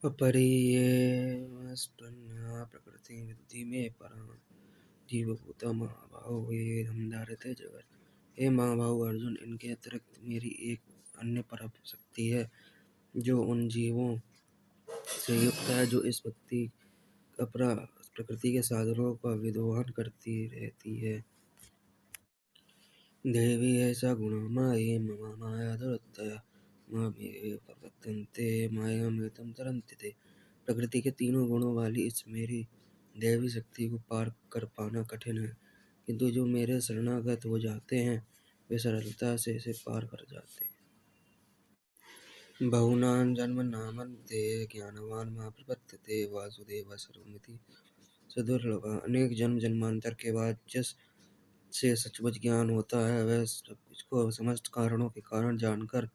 अपरियेयमस्त्वन्या प्रकृतिं विद्धि मे परां जीवभूता महाबाहो ये धारते जगत्। हे महाबाहु अर्जुन, इनके अतिरिक्त मेरी एक अन्य पर शक्ति है जो उन जीवों से युक्त है जो इस व्यक्ति अपरा प्रकृति के साधनों का विद्रोहन करती रहती है। देवी ऐसा गुणा माये मम माया दुरत्यया मामेव प्रपद्यन्ते मायामेतं तरन्ति ते। प्रकृति के तीनों गुणों वाली इस मेरी दैवी शक्ति को पार कर पाना कठिन है, किंतु जो मेरे शरणागत हो जाते हैं वे सरलता से इसे पार कर जाते हैं। बहूनां जन्मनामन्ते ज्ञानवान् मां प्रपद्यते वासुदेवः सर्वमिति सुदुर्लभः। अनेक जन्म जन्मांतर के बाद जिस से सचमुच ज्ञान होता है वह सब कुछ को समस्त कारणों के कारण जानकर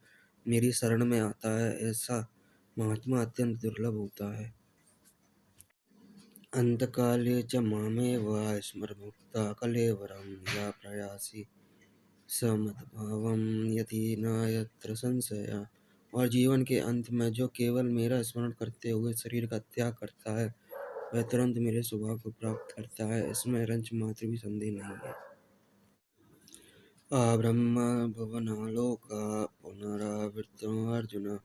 मेरी शरण में आता है। ऐसा महात्मा अत्यंत दुर्लभ होता है। अंतकाले च मामेव स्मरमुक्ता कलेवरं या प्रयासि समद्भावं यदि न यत्र संशयः। और जीवन के अंत में जो केवल मेरा स्मरण करते हुए शरीर का त्याग करता है वह तुरंत मेरे स्वभाव को प्राप्त करता है, इसमें रंच मात्र भी संदेह नहीं है। आब्रह्म भुवनालोका पुनरावर्तोऽर्जुन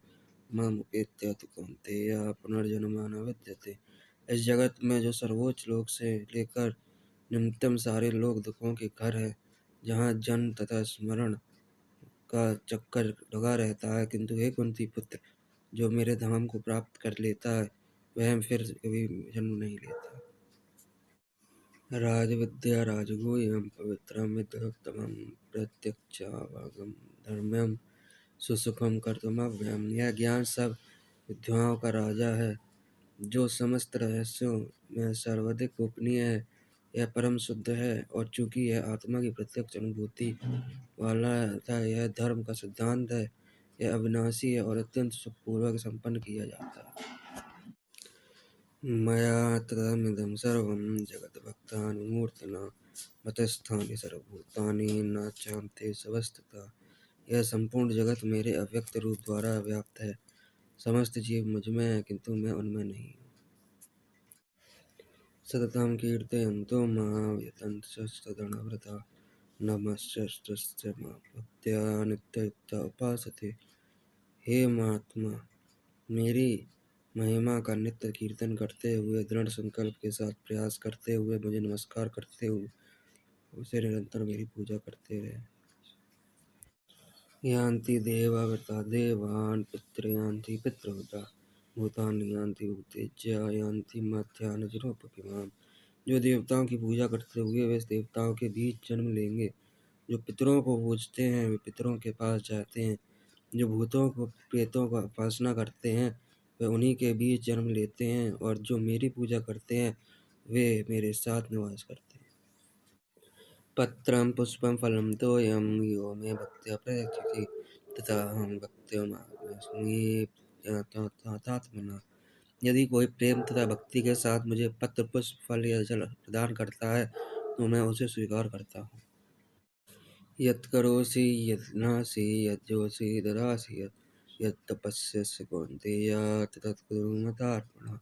मामुपेत्य तु कौन्तेय पुनर्जन्म न विद्यते। इस जगत में जो सर्वोच्च लोक से लेकर निम्नतम सारे लोक दुखों के घर है, जहाँ जन्म तथा स्मरण का चक्कर लगा रहता है, किंतु हे कुंती पुत्र, जो मेरे धाम को प्राप्त कर लेता है वह फिर कभी जन्म नहीं लेता। राजविद्या राजगुह्यं पवित्रं विदुत्तमं प्रत्यक्षावगम धर्म्यं सुसुखं कर्तुमव्ययम्। यह ज्ञान सब विद्याओं का राजा है, जो समस्त रहस्यों में सर्वाधिक गोपनीय है। यह परम शुद्ध है और चूंकि यह आत्मा की प्रत्यक्ष अनुभूति वाला था, यह धर्म का सिद्धांत है। यह अविनाशी है और अत्यंत सुखपूर्वक संपन्न किया जाता है। मया ततमिदं सर्वं जगद्व्यक्तमूर्तिना मतस्थानि सर्वभूतानि न चान्ते स्वस्थितः। यह संपूर्ण जगत मेरे अव्यक्त रूप द्वारा व्याप्त है। समस्त जीव मुझ में है, किंतु मैं उनमें नहीं हूँ। सततं कीर्तयन्तो मां यतन्तस्तदनवरताः नमश्चैतस्य मां भक्त्या नित्ययुक्ता उपासते। हे महात्मा, मेरी महिमा का नित्य कीर्तन करते हुए दृढ़ संकल्प के साथ प्रयास करते हुए मुझे नमस्कार करते हुए उसे निरंतर मेरी पूजा करते रहे। यान्ति देवावृता देवान् पितृयान्ति पितृव्रता भूतानि यान्ति भूतेज्य यान्ति मध्याह्नजनोपम। जो देवताओं की पूजा करते हुए वे देवताओं के बीच जन्म लेंगे, जो पितरों को पूजते हैं वे पितरों के पास जाते हैं, जो भूतों को प्रेतों का उपासना करते हैं वे उन्हीं के बीच जन्म लेते हैं, और जो मेरी पूजा करते हैं वे मेरे साथ निवास करते हैं। पत्रं पुष्पं फलं तोयं यो मे भक्त्या प्रयच्छति तथाहं भक्त्यास्मि ज्ञात्वात्मना। यदि कोई प्रेम तथा भक्ति के साथ मुझे पत्र पुष्प फल या जल प्रदान करता है तो मैं उसे स्वीकार करता हूँ। यत् करोषि यत् नासि यत् जोषि ददासि यत् तपस्यसि कौन्तेय तत् कुरु मत्परः।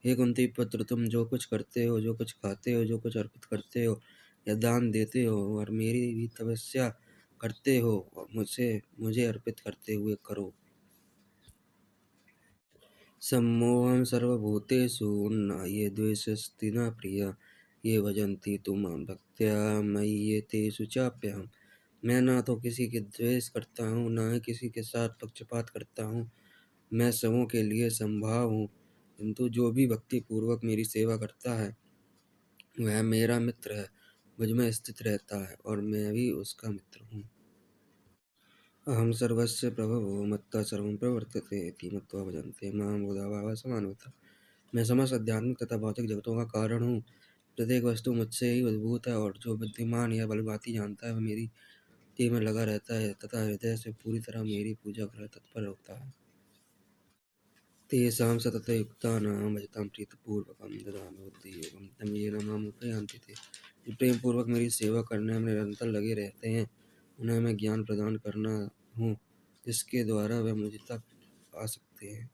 हे कुंती पुत्र, तुम जो कुछ करते हो, जो कुछ खाते हो, जो कुछ अर्पित करते हो या दान देते हो और मेरी भी तपस्या करते हो, मुझे मुझे अर्पित करते हुए करो। सम्मोहं सर्वभूतेषु न ये द्वेषस्ति न प्रिय ये भजन्ति तु मां भक्त्या मयि तेषु चाप्यहम्। मैं ना तो किसी के द्वेष करता हूँ, ना ही किसी के साथ पक्षपात करता हूँ। मैं सबों के लिए संभाव हूँ, किंतु जो भी भक्ति पूर्वक मेरी सेवा करता है वह मेरा मित्र है, मुझ में स्थित रहता है और मैं भी उसका मित्र हूँ। अहं सर्वस्य प्रभवो मत्तः सर्वं प्रवर्तते इति मत्वा भजन्ते मां बुधा भावः समान्वितः। मैं समस्त आध्यात्मिक तथा भौतिक जगतों का कारण हूँ। प्रत्येक वस्तु मुझसे ही उद्भूत है और जो बुद्धिमान या बलवाती जानता है वह मेरी भक्ति में लगा रहता है तथा हृदय से पूरी तरह मेरी पूजा कर तत्पर होता है। तेषां सततयुक्तानां भजतां प्रीतिपूर्वकं ददामि बुद्धियोगं तं येन माम् उपयान्ति ते। जो प्रेम पूर्वक मेरी सेवा करने में निरंतर लगे रहते हैं उन्हें मैं ज्ञान प्रदान करना हूँ, जिसके द्वारा वे मुझ तक आ सकते हैं।